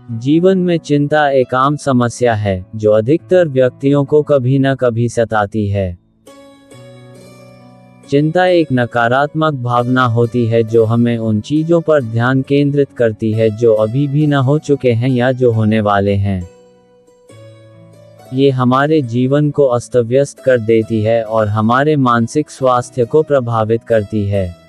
जीवन में चिंता एक आम समस्या है जो अधिकतर व्यक्तियों को कभी न कभी सताती है। चिंता एक नकारात्मक भावना होती है जो हमें उन चीजों पर ध्यान केंद्रित करती है जो अभी भी न हो चुके हैं या जो होने वाले हैं। ये हमारे जीवन को अस्त व्यस्त कर देती है और हमारे मानसिक स्वास्थ्य को प्रभावित करती है।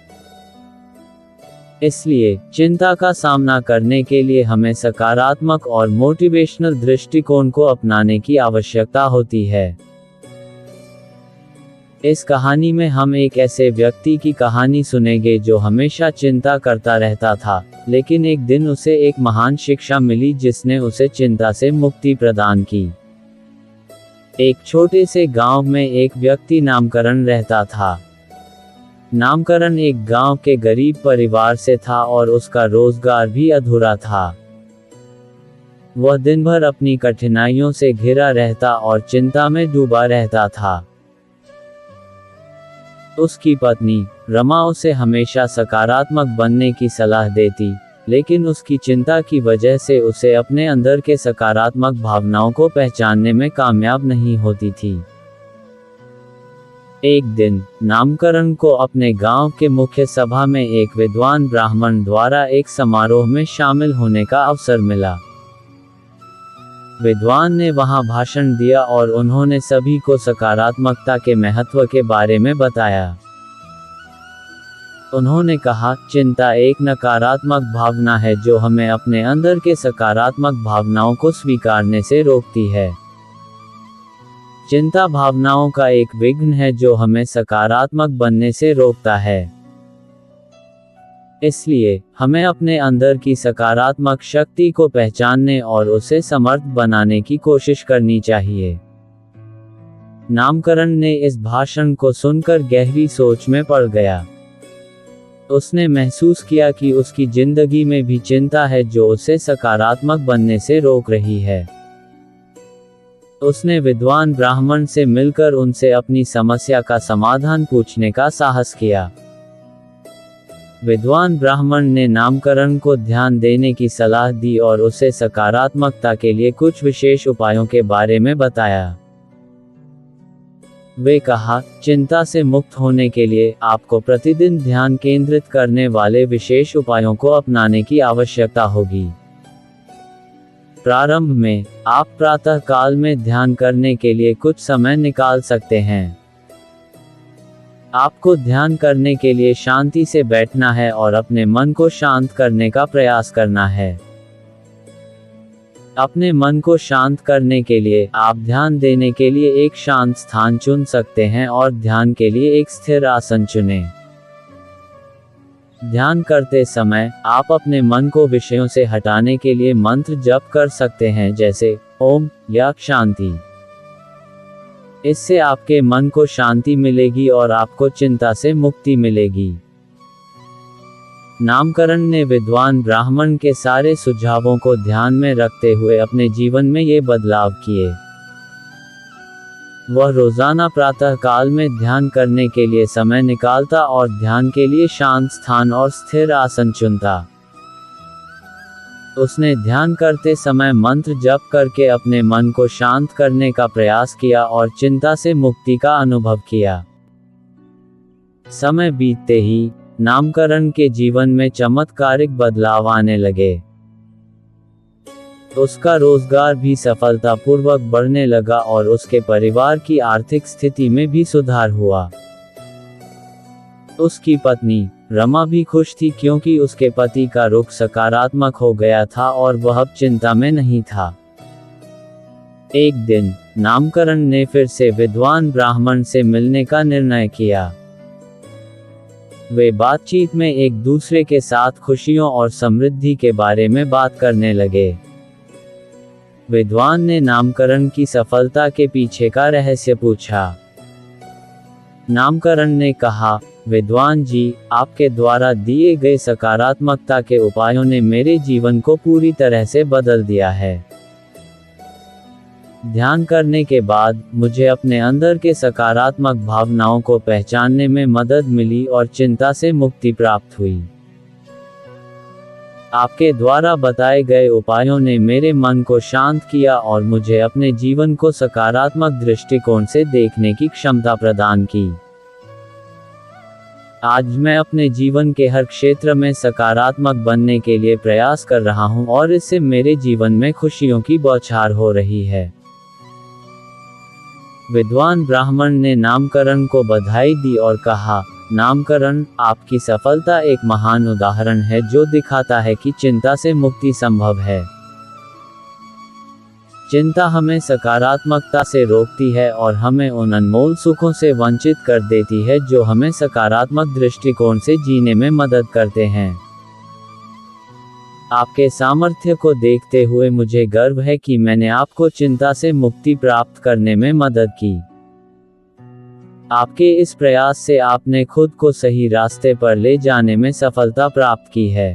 इसलिए चिंता का सामना करने के लिए हमें सकारात्मक और मोटिवेशनल दृष्टिकोण को अपनाने की आवश्यकता होती है। इस कहानी में हम एक ऐसे व्यक्ति की कहानी सुनेंगे जो हमेशा चिंता करता रहता था, लेकिन एक दिन उसे एक महान शिक्षा मिली जिसने उसे चिंता से मुक्ति प्रदान की। एक छोटे से गांव में एक व्यक्ति नामकरण रहता था। नामकरण एक गांव के गरीब परिवार से था और उसका रोजगार भी अधूरा था। वह दिन भर अपनी कठिनाइयों से घिरा रहता और चिंता में डूबा रहता था। उसकी पत्नी रमा उसे हमेशा सकारात्मक बनने की सलाह देती, लेकिन उसकी चिंता की वजह से उसे अपने अंदर के सकारात्मक भावनाओं को पहचानने में कामयाब नहीं होती थी। एक दिन नामकरण को अपने गांव के मुख्य सभा में एक विद्वान ब्राह्मण द्वारा एक समारोह में शामिल होने का अवसर मिला। विद्वान ने वहां भाषण दिया और उन्होंने सभी को सकारात्मकता के महत्व के बारे में बताया। उन्होंने कहा, चिंता एक नकारात्मक भावना है जो हमें अपने अंदर के सकारात्मक भावनाओं को स्वीकारने से रोकती है। चिंता भावनाओं का एक विघ्न है जो हमें सकारात्मक बनने से रोकता है। इसलिए हमें अपने अंदर की सकारात्मक शक्ति को पहचानने और उसे समर्थ बनाने की कोशिश करनी चाहिए। नामकरण ने इस भाषण को सुनकर गहरी सोच में पड़ गया। उसने महसूस किया कि उसकी जिंदगी में भी चिंता है जो उसे सकारात्मक बनने से रोक रही है। उसने विद्वान ब्राह्मण से मिलकर उनसे अपनी समस्या का समाधान पूछने का साहस किया। विद्वान ब्राह्मण ने नामकरण को ध्यान देने की सलाह दी और उसे सकारात्मकता के लिए कुछ विशेष उपायों के बारे में बताया। वे कहा, चिंता से मुक्त होने के लिए आपको प्रतिदिन ध्यान केंद्रित करने वाले विशेष उपायों को अपनाने की आवश्यकता होगी। प्रारंभ में आप प्रातः काल में ध्यान करने के लिए कुछ समय निकाल सकते हैं। आपको ध्यान करने के लिए शांति से बैठना है और अपने मन को शांत करने का प्रयास करना है। अपने मन को शांत करने के लिए आप ध्यान देने के लिए एक शांत स्थान चुन सकते हैं और ध्यान के लिए एक स्थिर आसन चुनें। ध्यान करते समय आप अपने मन को विषयों से हटाने के लिए मंत्र जप कर सकते हैं, जैसे ओम या शांति। इससे आपके मन को शांति मिलेगी और आपको चिंता से मुक्ति मिलेगी। नामकरण ने विद्वान ब्राह्मण के सारे सुझावों को ध्यान में रखते हुए अपने जीवन में ये बदलाव किए। वह रोजाना प्रातः काल में ध्यान करने के लिए समय निकालता और ध्यान के लिए शांत स्थान और स्थिर आसन चुनता। उसने ध्यान करते समय मंत्र जप करके अपने मन को शांत करने का प्रयास किया और चिंता से मुक्ति का अनुभव किया। समय बीतते ही नामकरण के जीवन में चमत्कारिक बदलाव आने लगे। उसका रोजगार भी सफलतापूर्वक बढ़ने लगा और उसके परिवार की आर्थिक स्थिति में भी सुधार हुआ। उसकी पत्नी रमा भी खुश थी क्योंकि उसके पति का रुख सकारात्मक हो गया था और वह अब चिंता में नहीं था। एक दिन नामकरण ने फिर से विद्वान ब्राह्मण से मिलने का निर्णय किया। वे बातचीत में एक दूसरे के साथ खुशियों और समृद्धि के बारे में बात करने लगे। विद्वान ने नामकरण की सफलता के पीछे का रहस्य पूछा। नामकरण ने कहा, विद्वान जी, आपके द्वारा दिए गए सकारात्मकता के उपायों ने मेरे जीवन को पूरी तरह से बदल दिया है। ध्यान करने के बाद मुझे अपने अंदर के सकारात्मक भावनाओं को पहचानने में मदद मिली और चिंता से मुक्ति प्राप्त हुई। आपके द्वारा बताए गए उपायों ने मेरे मन को शांत किया और मुझे अपने जीवन को सकारात्मक दृष्टिकोण से देखने की क्षमता प्रदान की। आज मैं अपने जीवन के हर क्षेत्र में सकारात्मक बनने के लिए प्रयास कर रहा हूं और इससे मेरे जीवन में खुशियों की बौछार हो रही है। विद्वान ब्राह्मण ने नामकरण को बधाई दी और कहा, नामकरण, आपकी सफलता एक महान उदाहरण है जो दिखाता है कि चिंता से मुक्ति संभव है। चिंता हमें सकारात्मकता से रोकती है और हमें उन अनमोल सुखों से वंचित कर देती है जो हमें सकारात्मक दृष्टिकोण से जीने में मदद करते हैं। आपके सामर्थ्य को देखते हुए मुझे गर्व है कि मैंने आपको चिंता से मुक्ति प्राप्त करने में मदद की। आपके इस प्रयास से आपने खुद को सही रास्ते पर ले जाने में सफलता प्राप्त की है।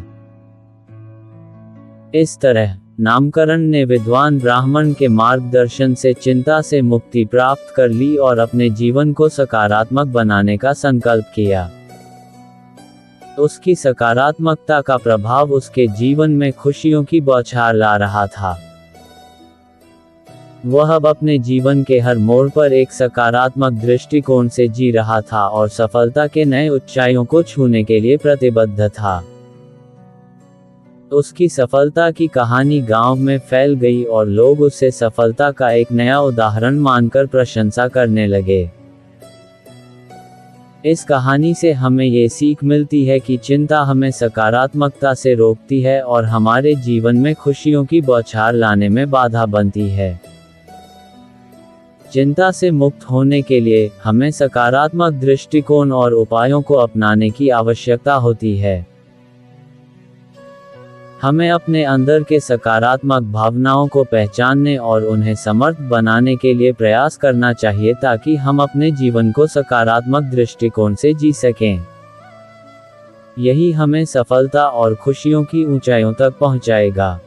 इस तरह नामकरण ने विद्वान ब्राह्मण के मार्गदर्शन से चिंता से मुक्ति प्राप्त कर ली और अपने जीवन को सकारात्मक बनाने का संकल्प किया। उसकी सकारात्मकता का प्रभाव उसके जीवन में खुशियों की बौछार ला रहा था। वह अब अपने जीवन के हर मोड़ पर एक सकारात्मक दृष्टिकोण से जी रहा था और सफलता के नए ऊंचाइयों को छूने के लिए प्रतिबद्ध था। उसकी सफलता की कहानी गांव में फैल गई और लोग उसे सफलता का एक नया उदाहरण मानकर प्रशंसा करने लगे। इस कहानी से हमें ये सीख मिलती है कि चिंता हमें सकारात्मकता से रोकती है और हमारे जीवन में खुशियों की बौछार लाने में बाधा बनती है। चिंता से मुक्त होने के लिए हमें सकारात्मक दृष्टिकोण और उपायों को अपनाने की आवश्यकता होती है। हमें अपने अंदर के सकारात्मक भावनाओं को पहचानने और उन्हें समर्थ बनाने के लिए प्रयास करना चाहिए ताकि हम अपने जीवन को सकारात्मक दृष्टिकोण से जी सकें। यही हमें सफलता और खुशियों की ऊंचाइयों तक पहुंचाएगा।